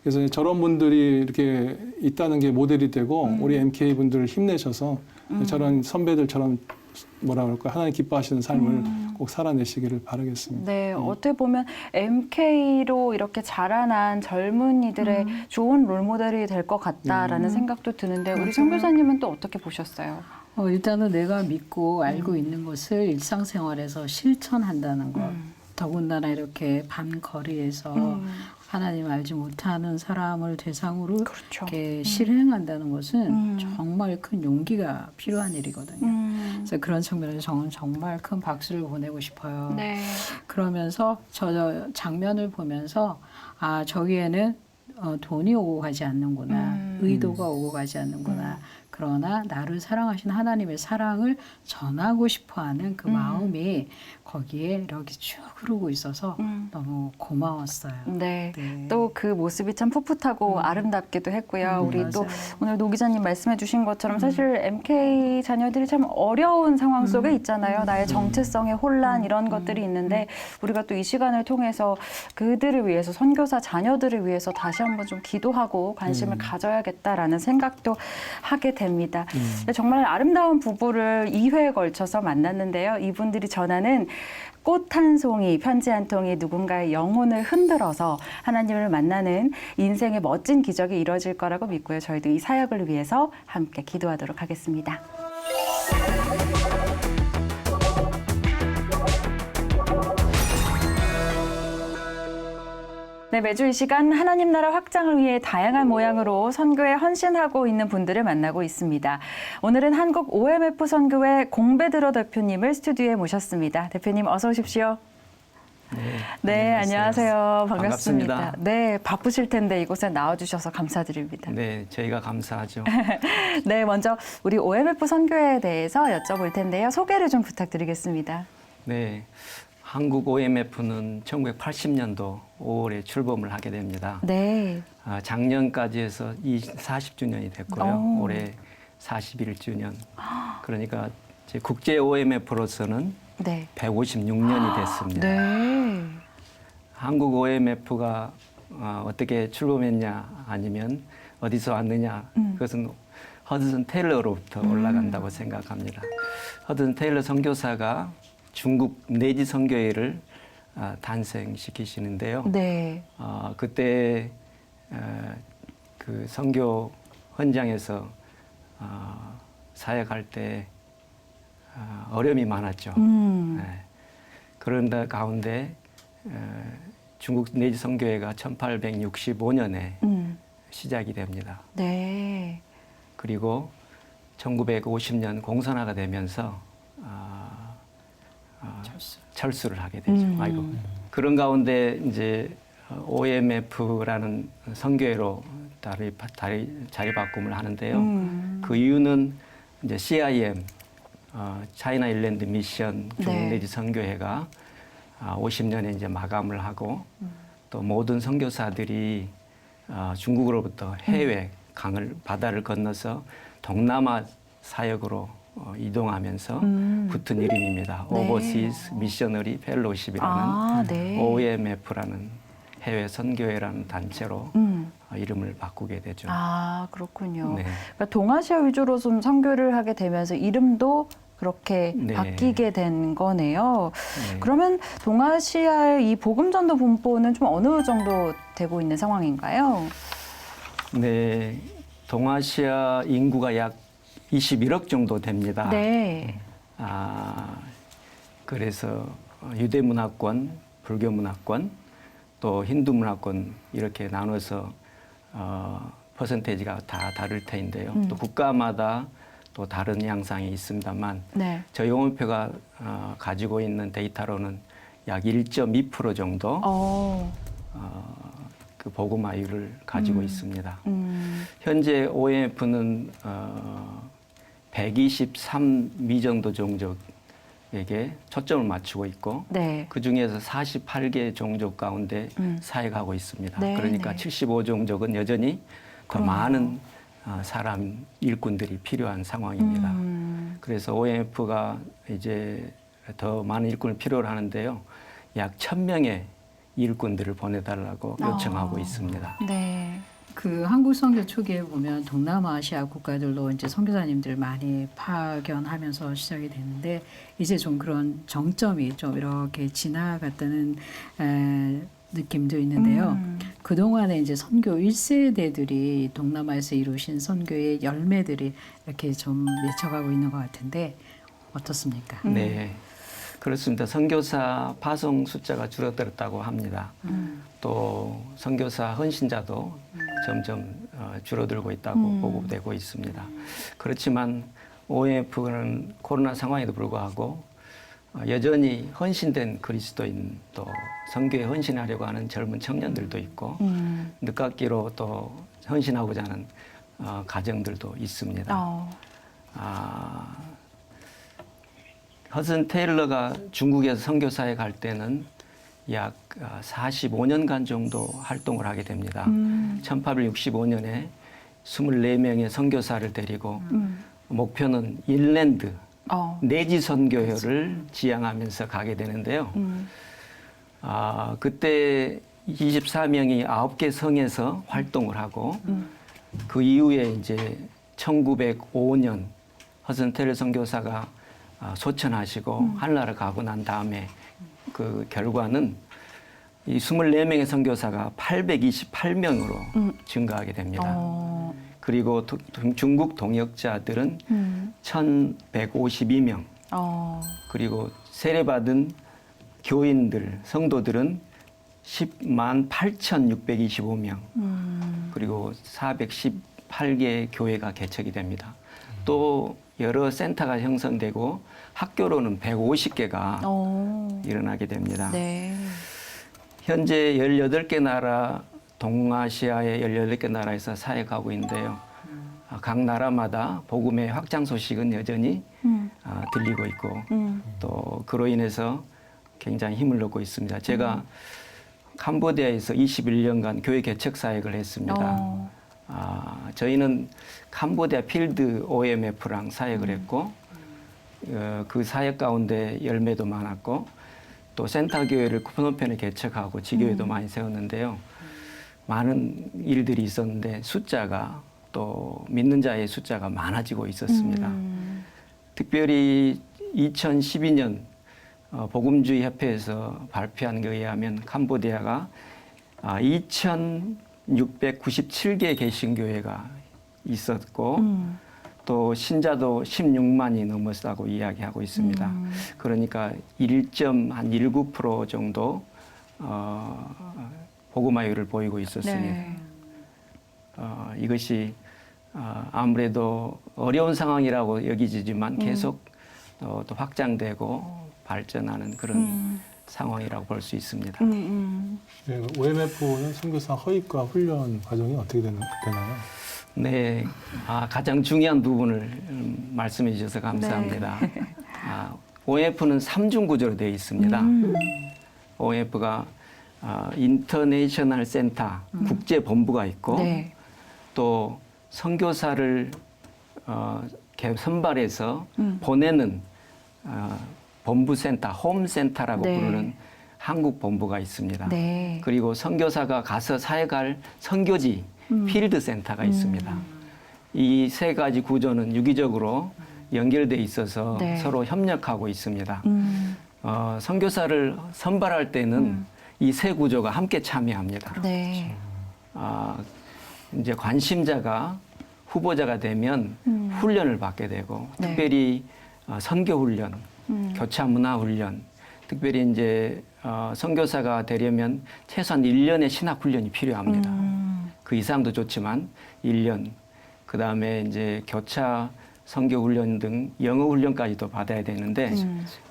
그래서 저런 분들이 이렇게 있다는 게 모델이 되고 우리 MK 분들을 힘내셔서 저런 선배들처럼 뭐라 그럴까 하나님 기뻐하시는 삶을 꼭 살아내시기를 바라겠습니다. 네, 어떻게 보면 MK로 이렇게 자라난 젊은이들의 좋은 롤모델이 될 것 같다라는 생각도 드는데 우리 선교사님은 또 어떻게 보셨어요? 일단은 내가 믿고 알고 있는 것을 일상생활에서 실천한다는 것. 더군다나 이렇게 밤 거리에서 하나님 알지 못하는 사람을 대상으로 그렇죠. 이렇게 실행한다는 것은 정말 큰 용기가 필요한 일이거든요. 그래서 그런 측면에서 저는 정말 큰 박수를 보내고 싶어요. 네. 그러면서 저 장면을 보면서 아 저기에는 돈이 오고 가지 않는구나, 의도가 오고 가지 않는구나. 그러나 나를 사랑하신 하나님의 사랑을 전하고 싶어하는 그 마음이 거기에 이렇게 쭉 흐르고 있어서 너무 고마웠어요. 네. 네. 또 그 모습이 참 풋풋하고 아름답기도 했고요. 우리 또 맞아요. 오늘 노 기자님 말씀해 주신 것처럼 사실 MK 자녀들이 참 어려운 상황 속에 있잖아요. 나의 정체성의 혼란 이런 것들이 있는데 우리가 또 이 시간을 통해서 그들을 위해서 선교사 자녀들을 위해서 다시 한번 좀 기도하고 관심을 가져야겠다라는 생각도 하게 됩니다. 정말 아름다운 부부를 2회에 걸쳐서 만났는데요. 이분들이 전하는 꽃 한 송이, 편지 한 통이 누군가의 영혼을 흔들어서 하나님을 만나는 인생의 멋진 기적이 이루어질 거라고 믿고요. 저희도 이 사역을 위해서 함께 기도하도록 하겠습니다. 네, 매주 이 시간 하나님 나라 확장을 위해 다양한 모양으로 선교에 헌신하고 있는 분들을 만나고 있습니다. 오늘은 한국 OMF 선교회 공배들어 대표님을 스튜디오에 모셨습니다. 대표님 어서 오십시오. 네, 안녕하세요. 반갑습니다. 네, 바쁘실 텐데 이곳에 나와주셔서 감사드립니다. 네, 저희가 감사하죠. 네, 먼저 우리 OMF 선교회에 대해서 여쭤볼 텐데요. 소개를 좀 부탁드리겠습니다. 네, 한국 OMF는 1980년도 5월에 출범을 하게 됩니다. 네. 작년까지 해서 40주년이 됐고요. 오. 올해 41주년. 그러니까 이제 국제 OMF로서는 네. 156년이 됐습니다. 네. 한국 OMF가 어떻게 출범했냐 아니면 어디서 왔느냐 그것은 허드슨 테일러로부터 올라간다고 생각합니다. 허드슨 테일러 선교사가 중국 내지 선교회를 탄생시키시는데요. 네. 그때 그 선교 현장에서 사역할 때 어려움이 많았죠. 네. 그런 가운데 중국 내지 선교회가 1865년에 시작이 됩니다. 네. 그리고 1950년 공산화가 되면서 철수를 하게 되죠. 아이고. 그런 가운데 이제 OMF라는 선교회로 자리 바꿈을 하는데요. 그 이유는 이제 CIM, 차이나 일랜드 미션 중국 네. 내지 선교회가 50년에 이제 마감을 하고 또 모든 선교사들이 중국으로부터 해외 바다를 건너서 동남아 사역으로 이동하면서 붙은 이름입니다. 네. Overseas Missionary Fellowship이라는 네. OMF라는 해외 선교회라는 단체로 이름을 바꾸게 되죠. 그렇군요. 네. 그러니까 동아시아 위주로 좀 선교를 하게 되면서 이름도 그렇게 네. 바뀌게 된 거네요. 네. 그러면 동아시아의 이 복음전도 분포는 좀 어느 정도 되고 있는 상황인가요? 네, 동아시아 인구가 약 21억 정도 됩니다. 네. 그래서 유대 문화권, 불교 문화권, 또 힌두 문화권 이렇게 나눠서 퍼센테이지가 다 다를 터인데요. 또 국가마다 또 다른 양상이 있습니다만 네. 저희 OMF가 가지고 있는 데이터로는 약 1.2% 정도 그 복음화율을 가지고 있습니다. 현재 OMF는 123미 정도 종족에게 초점을 맞추고 있고 네. 그 중에서 48개 종족 가운데 사역하고 있습니다. 네, 그러니까 네. 75종족은 여전히 더 많은 사람 일꾼들이 필요한 상황입니다. 그래서 OMF가 이제 더 많은 일꾼을 필요로 하는데요. 약 1,000명의 일꾼들을 보내달라고 요청하고 있습니다. 네. 그 한국 선교 초기에 보면 동남아시아 국가들로 이제 선교사님들 많이 파견하면서 시작이 됐는데 이제 좀 그런 정점이 좀 이렇게 지나갔다는 느낌도 있는데요. 그동안에 이제 선교 1세대들이 동남아에서 이루신 선교의 열매들이 이렇게 좀 맺혀가고 있는 것 같은데 어떻습니까? 네, 그렇습니다. 선교사 파송 숫자가 줄어들었다고 합니다. 또 선교사 헌신자도 점점 줄어들고 있다고 보고되고 있습니다. 그렇지만 OMF는 코로나 상황에도 불구하고 여전히 헌신된 그리스도인 또 선교에 헌신하려고 하는 젊은 청년들도 있고 늦깎이로 또 헌신하고자 하는 가정들도 있습니다. 허슨 테일러가 중국에서 선교사에 갈 때는 약 45년간 정도 활동을 하게 됩니다. 1865년에 24명의 선교사를 데리고 목표는 인랜드 내지 선교회를 지향하면서 가게 되는데요. 그때 24명이 9개 성에서 활동을 하고 그 이후에 이제 1905년 허슨 테일러 선교사가 소천하시고 하늘나라 가고 난 다음에 그 결과는 이 24명의 선교사가 828명으로 증가하게 됩니다. 그리고 중국 동역자들은 1152명. 그리고 세례받은 교인들, 성도들은 10만 8,625명. 그리고 418개의 교회가 개척이 됩니다. 또 여러 센터가 형성되고 학교로는 150개가 일어나게 됩니다. 네. 현재 18개 나라, 동아시아의 18개 나라에서 사역하고 있는데요. 각 나라마다 복음의 확장 소식은 여전히 들리고 있고 또 그로 인해서 굉장히 힘을 얻고 있습니다. 제가 캄보디아에서 21년간 교회 개척 사역을 했습니다. 저희는 캄보디아 필드 OMF랑 사역을 했고 그 사역 가운데 열매도 많았고 또 센터 교회를 프놈펜에 개척하고 지교회도 많이 세웠는데요. 많은 일들이 있었는데 숫자가 또 믿는 자의 숫자가 많아지고 있었습니다. 특별히 2012년 복음주의 협회에서 발표한 것에 의하면 캄보디아가 2,697개 개신교회가 있었고 또 신자도 16만이 넘었다고 이야기하고 있습니다. 그러니까 1.19% 정도 복음화율을 보이고 있었습니다. 네. 이것이 아무래도 어려운 상황이라고 여기지만 계속 또 확장되고 발전하는 그런 상황이라고 볼 수 있습니다. 네, OMF는 선교사 허입과 훈련 과정이 어떻게 되나요? 네, 가장 중요한 부분을 말씀해 주셔서 감사합니다. OMF는 3중 구조로 되어 있습니다. OMF가 인터내셔널 센터, 국제본부가 있고 네. 또 선교사를 선발해서 보내는 본부센터, 홈센터라고 네. 부르는 한국 본부가 있습니다. 네. 그리고 선교사가 가서 사역할 선교지, 필드 센터가 있습니다. 이 세 가지 구조는 유기적으로 연결돼 있어서 네. 서로 협력하고 있습니다. 선교사를 선발할 때는 이 세 구조가 함께 참여합니다. 네. 이제 관심자가 후보자가 되면 훈련을 받게 되고 네. 특별히 선교 훈련, 교차 문화 훈련, 특별히 이제 선교사가 되려면 최소한 1년의 신학 훈련이 필요합니다. 그 이상도 좋지만 1년, 그 다음에 이제 교차 선교 훈련 등 영어 훈련까지도 받아야 되는데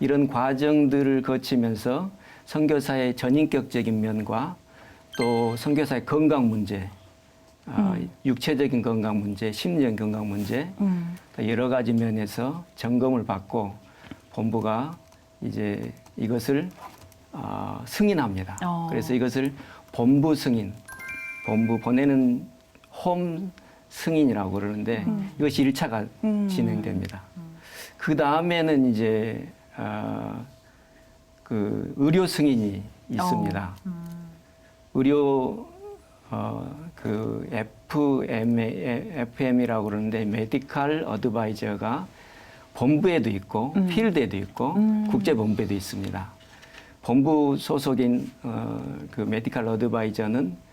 이런 과정들을 거치면서 선교사의 전인격적인 면과 또 선교사의 건강 문제, 육체적인 건강 문제, 심리적인 건강 문제, 여러 가지 면에서 점검을 받고 본부가 이제 이것을 승인합니다. 그래서 이것을 본부 승인, 본부 보내는 홈 승인이라고 그러는데 이것이 1차가 진행됩니다. 그 다음에는 이제 그 의료 승인이 있습니다. 의료 그 FM이라고 그러는데 메디컬 어드바이저가 본부에도 있고 필드에도 있고 국제본부에도 있습니다. 본부 소속인 그 메디컬 어드바이저는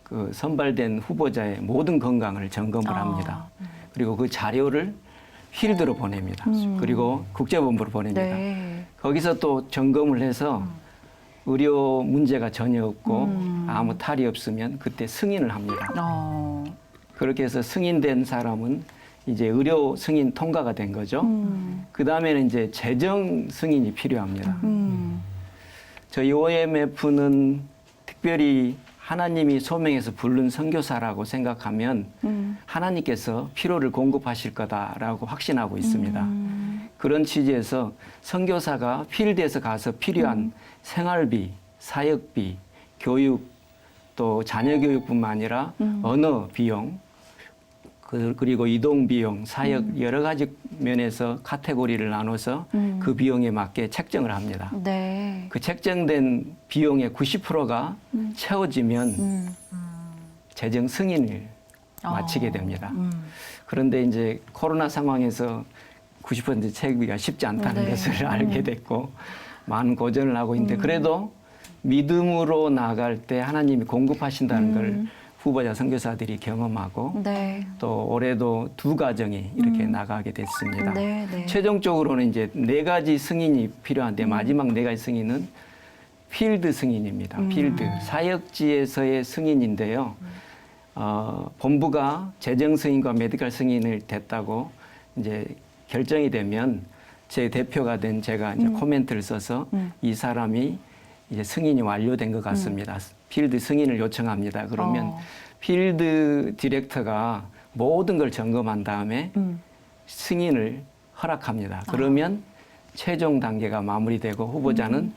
그 선발된 후보자의 모든 건강을 점검을 합니다. 그리고 그 자료를 필드로 보냅니다. 그리고 국제본부로 보냅니다. 네. 거기서 또 점검을 해서 의료 문제가 전혀 없고 아무 탈이 없으면 그때 승인을 합니다. 그렇게 해서 승인된 사람은 이제 의료 승인 통과가 된 거죠. 그 다음에는 이제 재정 승인이 필요합니다. 저희 OMF는 특별히 하나님이 소명해서 부른 선교사라고 생각하면 하나님께서 필요를 공급하실 거다라고 확신하고 있습니다. 그런 취지에서 선교사가 필드에서 가서 필요한 생활비, 사역비, 교육, 또 자녀 교육뿐만 아니라 언어 비용, 그리고 이동 비용, 사역 여러 가지 면에서 카테고리를 나눠서 그 비용에 맞게 책정을 합니다. 네. 그 책정된 비용의 90%가 채워지면 재정 승인을 마치게 됩니다. 그런데 이제 코로나 상황에서 90% 채우기가 쉽지 않다는 것을 알게 됐고 많은 고전을 하고 있는데 그래도 믿음으로 나아갈 때 하나님이 공급하신다는 걸 후보자 선교사들이 경험하고 또 올해도 2가정이 이렇게 나가게 됐습니다. 최종적으로는 이제 4가지 승인이 필요한데 마지막 4가지 승인은 필드 승인입니다. 필드 사역지에서의 승인인데요. 본부가 재정 승인과 메디컬 승인을 됐다고 이제 결정이 되면 제 대표가 된 제가 이제 코멘트를 써서 이 사람이 이제 승인이 완료된 것 같습니다. 필드 승인을 요청합니다. 그러면 필드 디렉터가 모든 걸 점검한 다음에 승인을 허락합니다. 그러면 최종 단계가 마무리되고 후보자는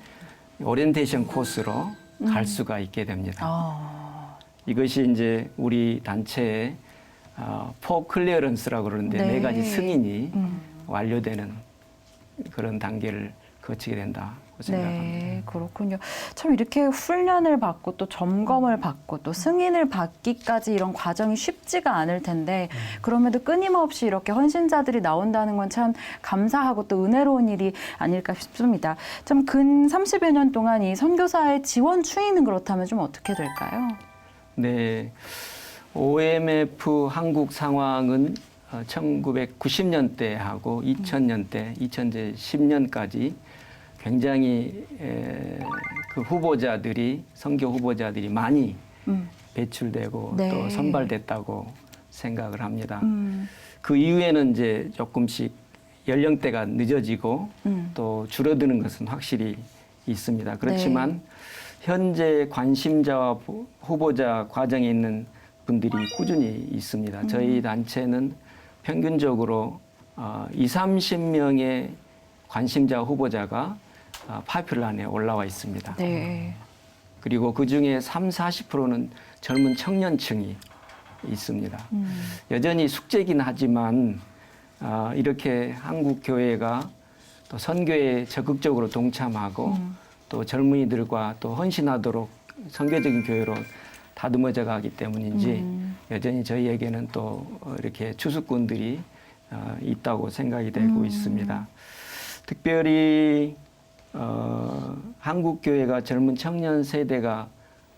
오리엔테이션 코스로 갈 수가 있게 됩니다. 이것이 이제 우리 단체의 포 클리어런스라고 그러는데 4가지 승인이 완료되는 그런 단계를 거치게 된다고 생각합니다. 네, 그렇군요. 참 이렇게 훈련을 받고 또 점검을 받고 또 승인을 받기까지 이런 과정이 쉽지가 않을 텐데 그럼에도 끊임없이 이렇게 헌신자들이 나온다는 건 참 감사하고 또 은혜로운 일이 아닐까 싶습니다. 참 근 30여 년 동안 이 선교사의 지원 추이는 그렇다면 좀 어떻게 될까요? 네, OMF 한국 상황은 1990년대 하고 2000년대, 2010년까지 굉장히 그 후보자들이 선교 후보자들이 많이 배출되고 또 선발됐다고 생각을 합니다. 그 이후에는 이제 조금씩 연령대가 늦어지고 또 줄어드는 것은 확실히 있습니다. 그렇지만 현재 관심자와 후보자 과정에 있는 분들이 꾸준히 있습니다. 저희 단체는 평균적으로 20-30명의 관심자 후보자가 파이프라인에 올라와 있습니다. 그리고 그중에 30-40%는 젊은 청년층이 있습니다. 여전히 숙제이긴 하지만 이렇게 한국 교회가 또 선교에 적극적으로 동참하고 또 젊은이들과 또 헌신하도록 선교적인 교회로 다듬어져 가기 때문인지 여전히 저희에게는 또 이렇게 추수꾼들이 있다고 생각이 되고 있습니다. 특별히 한국 교회가 젊은 청년 세대가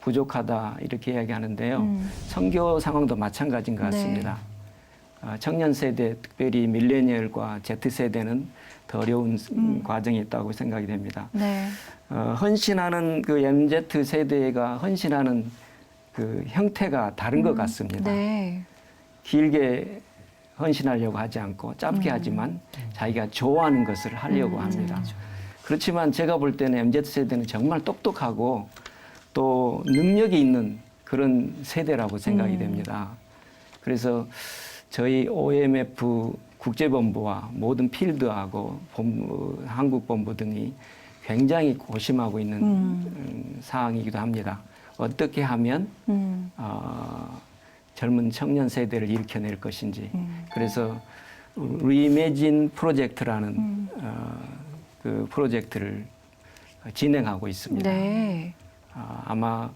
부족하다 이렇게 이야기하는데요. 선교 상황도 마찬가지인 것 같습니다. 청년 세대, 특별히 밀레니얼과 Z세대는 더 어려운 과정이 있다고 생각이 됩니다. 헌신하는 그 MZ 세대가 헌신하는 그 형태가 다른 것 같습니다. 길게 헌신하려고 하지 않고 짧게 하지만 자기가 좋아하는 것을 하려고 합니다. 그렇지만 제가 볼 때는 MZ세대는 정말 똑똑하고 또 능력이 있는 그런 세대라고 생각이 됩니다. 그래서 저희 OMF 국제본부와 모든 필드하고 한국본부 등이 굉장히 고심하고 있는 상황이기도 합니다. 어떻게 하면 젊은 청년 세대를 일으켜낼 것인지. 그래서 리이매진 프로젝트라는 그 프로젝트를 진행하고 있습니다. 아마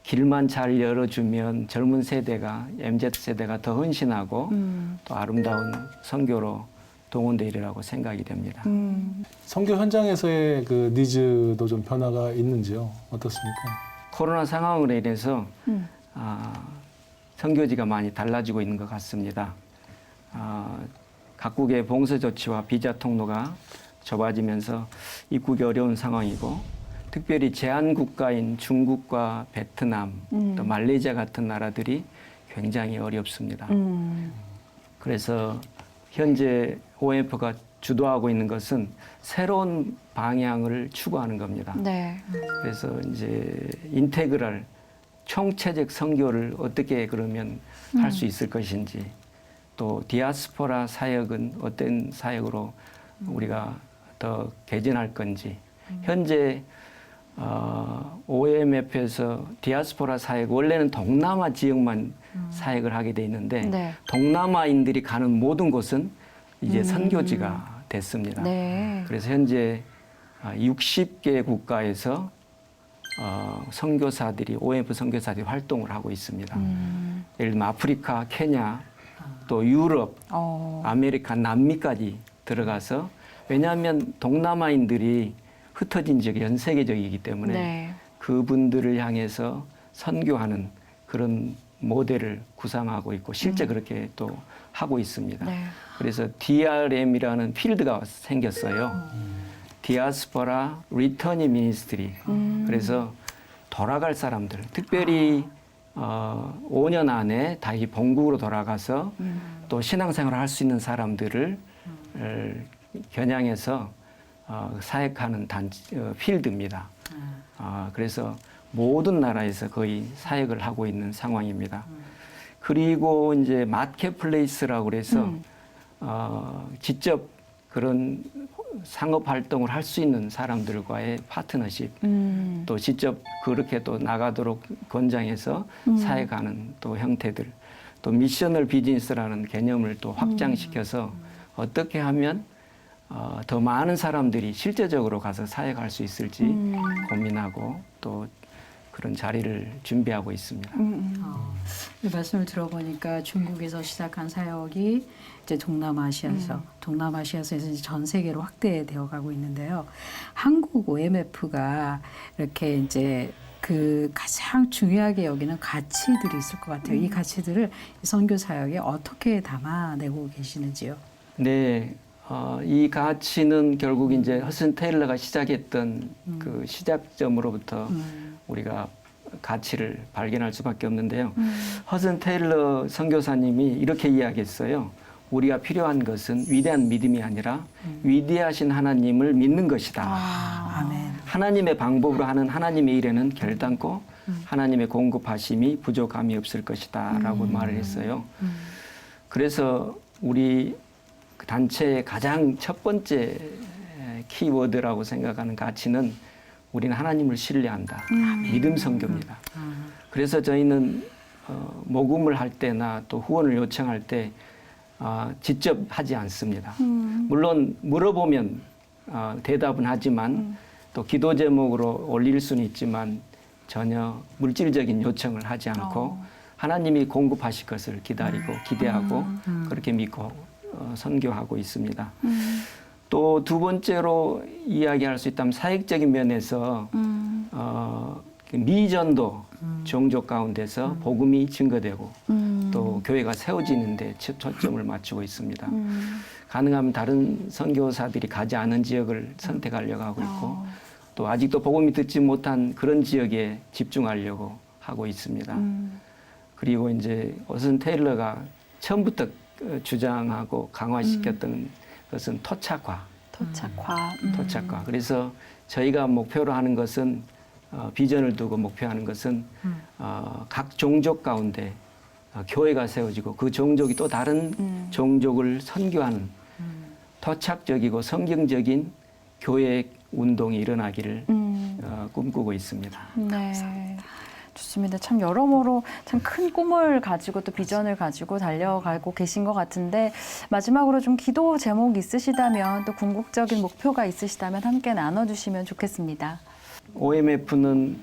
길만 잘 열어주면 젊은 세대가, MZ세대가 더 헌신하고 또 아름다운 선교로 동원되리라고 생각이 됩니다. 선교 현장에서의 그 니즈도 좀 변화가 있는지요? 어떻습니까? 코로나 상황으로 인해서 선교지가 많이 달라지고 있는 것 같습니다. 각국의 봉쇄 조치와 비자 통로가 좁아지면서 입국이 어려운 상황이고 특별히 제안 국가인 중국과 베트남, 또 말레이시아 같은 나라들이 굉장히 어렵습니다. 그래서 현재 OMF가 주도하고 있는 것은 새로운 방향을 추구하는 겁니다. 네. 그래서 이제 인테그랄 총체적 선교를 어떻게 그러면 할 수 있을 것인지, 또 디아스포라 사역은 어떤 사역으로 우리가 더 개진할 건지, 현재 OMF에서 디아스포라 사역, 원래는 동남아 지역만 사역을 하게 돼 있는데 네. 동남아인들이 가는 모든 곳은 이제 선교지가 됐습니다. 네. 그래서 현재 60개 국가에서 선교사들이, OMF 선교사들이 활동을 하고 있습니다. 예를 들면 아프리카, 케냐, 또 유럽, 아메리카, 남미까지 들어가서, 왜냐하면 동남아인들이 흩어진 지역이 전 세계적이기 때문에 네. 그분들을 향해서 선교하는 그런 모델을 구상하고 있고 실제 그렇게 또 하고 있습니다. 네. 그래서 DRM이라는 필드가 생겼어요. 디아스포라 리터닝 미니스트리. 그래서 돌아갈 사람들, 특별히 5년 안에 다시 본국으로 돌아가서 또 신앙생활을 할 수 있는 사람들을 겨냥해서 사역하는 필드입니다. 그래서 모든 나라에서 거의 사역을 하고 있는 상황입니다. 그리고 이제 마켓플레이스라고 그래서 직접 그런 상업 활동을 할 수 있는 사람들과의 파트너십, 또 직접 그렇게 또 나가도록 권장해서 사역하는 또 형태들, 또 미셔널 비즈니스라는 개념을 또 확장시켜서 어떻게 하면 더 많은 사람들이 실제적으로 가서 사역할 수 있을지 고민하고 또 그런 자리를 준비하고 있습니다. 이 말씀을 들어보니까 중국에서 시작한 사역이 이제 동남아시아에서 이제 전 세계로 확대되어 가고 있는데요. 한국 OMF가 이렇게 이제 그 가장 중요하게 여기는 가치들이 있을 것 같아요. 이 가치들을 선교 사역에 어떻게 담아내고 계시는지요? 네, 이 가치는 결국 이제 허슨 테일러가 시작했던 그 시작점으로부터 우리가 가치를 발견할 수밖에 없는데요. 허슨 테일러 선교사님이 이렇게 이야기했어요. 우리가 필요한 것은 위대한 믿음이 아니라 위대하신 하나님을 믿는 것이다. 아멘. 하나님의 방법으로 하는 하나님의 일에는 결단코 하나님의 공급하심이 부족함이 없을 것이다 라고 말을 했어요. 그래서 우리 단체의 가장 첫 번째 키워드라고 생각하는 가치는 우리는 하나님을 신뢰한다. 믿음 선교입니다. 그래서 저희는 모금을 할 때나 또 후원을 요청할 때 직접 하지 않습니다. 물론 물어보면 대답은 하지만 또 기도 제목으로 올릴 수는 있지만 전혀 물질적인 요청을 하지 않고 하나님이 공급하실 것을 기다리고 기대하고 그렇게 믿고 선교하고 있습니다. 또 두 번째로 이야기할 수 있다면 사역적인 면에서 미전도 종족 가운데서 복음이 증거되고 또 교회가 세워지는데 초점을 맞추고 있습니다. 가능하면 다른 선교사들이 가지 않은 지역을 선택하려고 하고 있고 또 아직도 복음이 듣지 못한 그런 지역에 집중하려고 하고 있습니다. 그리고 이제 허슨 테일러가 처음부터 주장하고 강화시켰던 것은 토착화. 토착화. 그래서 저희가 목표로 하는 것은 비전을 두고 목표하는 것은 각 종족 가운데 교회가 세워지고 그 종족이 또 다른 종족을 선교하는 토착적이고 성경적인 교회 운동이 일어나기를 꿈꾸고 있습니다. 네. 좋습니다. 참 여러모로 참 큰 꿈을 가지고 또 비전을 가지고 달려가고 계신 것 같은데 마지막으로 좀 기도 제목 있으시다면 또 궁극적인 목표가 있으시다면 함께 나눠주시면 좋겠습니다. OMF는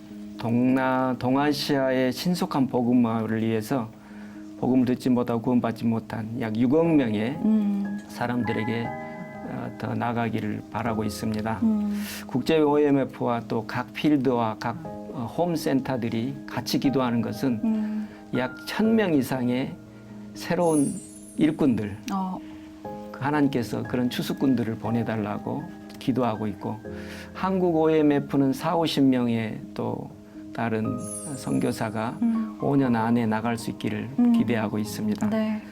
동아시아의 신속한 복음화를 위해서 복음을 듣지 못하고 구원받지 못한 약 6억 명의 사람들에게 더 나가기를 바라고 있습니다. 국제 OMF와 또 각 필드와 각 홈센터들이 같이 기도하는 것은 약 1,000명 이상의 새로운 일꾼들, 하나님께서 그런 추수꾼들을 보내달라고 기도하고 있고 한국 OMF는 40-50명의 또 다른 선교사가 5년 안에 나갈 수 있기를 기대하고 있습니다. 네.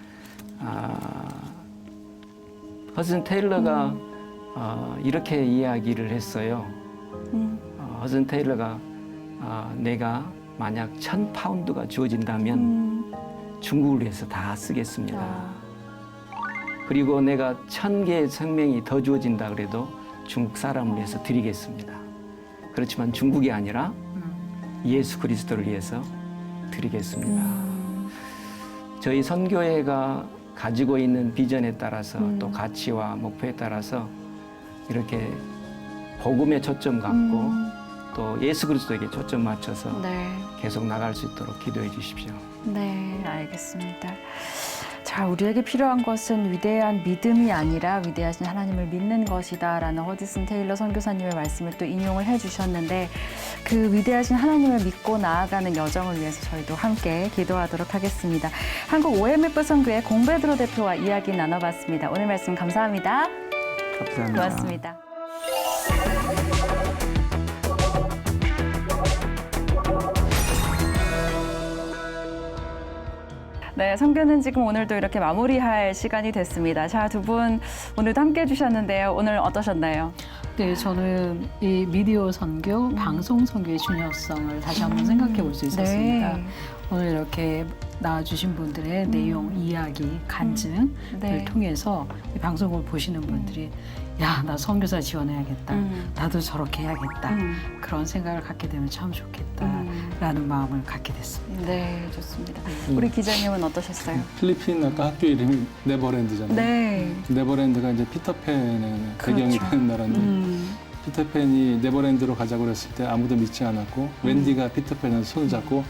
허슨 테일러가 이렇게 이야기를 했어요. 허슨 테일러가 내가 만약 1,000파운드가 주어진다면 중국을 위해서 다 쓰겠습니다. 그리고 내가 1,000개의 생명이 더 주어진다 그래도 중국 사람을 위해서 드리겠습니다. 그렇지만 중국이 아니라 예수 그리스도를 위해서 드리겠습니다. 저희 선교회가 가지고 있는 비전에 따라서 또 가치와 목표에 따라서 이렇게 복음에 초점 갖고 또 예수 그리스도에게 초점 맞춰서 네. 계속 나갈 수 있도록 기도해 주십시오. 네, 알겠습니다. 자, 우리에게 필요한 것은 위대한 믿음이 아니라 위대하신 하나님을 믿는 것이다라는 허드슨 테일러 선교사님의 말씀을 또 인용을 해주셨는데 그 위대하신 하나님을 믿고 나아가는 여정을 위해서 저희도 함께 기도하도록 하겠습니다. 한국 OMF 선교회 공베드로 대표와 이야기 나눠봤습니다. 오늘 말씀 감사합니다. 감사합니다. 고맙습니다. 네, 선교는 지금 오늘도 이렇게 마무리할 시간이 됐습니다. 자, 두 분 오늘도 함께 해주셨는데요. 오늘 어떠셨나요? 네, 저는 이 미디어 선교, 방송 선교의 중요성을 다시 한번 생각해 볼 수 있었습니다. 네. 오늘 이렇게 나와주신 분들의 내용, 이야기, 간증을 네. 통해서 이 방송을 보시는 분들이 야, 나 선교사 지원해야겠다. 나도 저렇게 해야겠다. 그런 생각을 갖게 되면 참 좋겠다라는 마음을 갖게 됐습니다. 네, 좋습니다. 우리 기자님은 어떠셨어요? 필리핀 아까 학교 이름이 네버랜드잖아요. 네. 네버랜드가 이제 피터팬의 배경이 되는 나라인데 피터팬이 네버랜드로 가자고 그랬을 때 아무도 믿지 않았고 웬디가 피터팬을 손을 잡고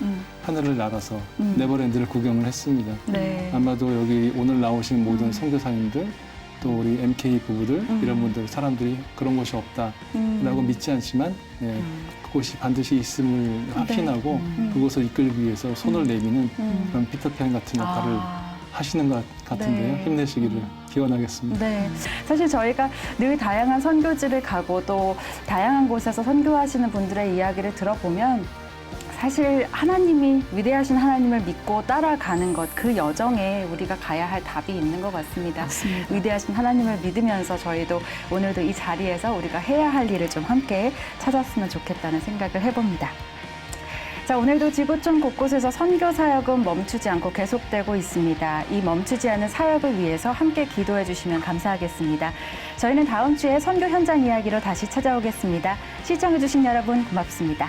하늘을 날아서 네버랜드를 구경을 했습니다. 네. 아마도 여기 오늘 나오신 모든 선교사님들 또 우리 MK 부부들 이런 분들 사람들이 그런 곳이 없다라고 믿지 않지만 네, 그곳이 반드시 있음을 확신하고 그곳을 이끌기 위해서 손을 내미는 그런 피터팬 같은 역할을 하시는 것 같은데요. 네. 힘내시기를 기원하겠습니다. 네. 사실 저희가 늘 다양한 선교지를 가고 또 다양한 곳에서 선교하시는 분들의 이야기를 들어보면 사실 하나님이 위대하신 하나님을 믿고 따라가는 것, 그 여정에 우리가 가야 할 답이 있는 것 같습니다. 맞습니다. 위대하신 하나님을 믿으면서 저희도 오늘도 이 자리에서 우리가 해야 할 일을 좀 함께 찾았으면 좋겠다는 생각을 해봅니다. 자, 오늘도 지구촌 곳곳에서 선교 사역은 멈추지 않고 계속되고 있습니다. 이 멈추지 않은 사역을 위해서 함께 기도해 주시면 감사하겠습니다. 저희는 다음 주에 선교 현장 이야기로 다시 찾아오겠습니다. 시청해 주신 여러분 고맙습니다.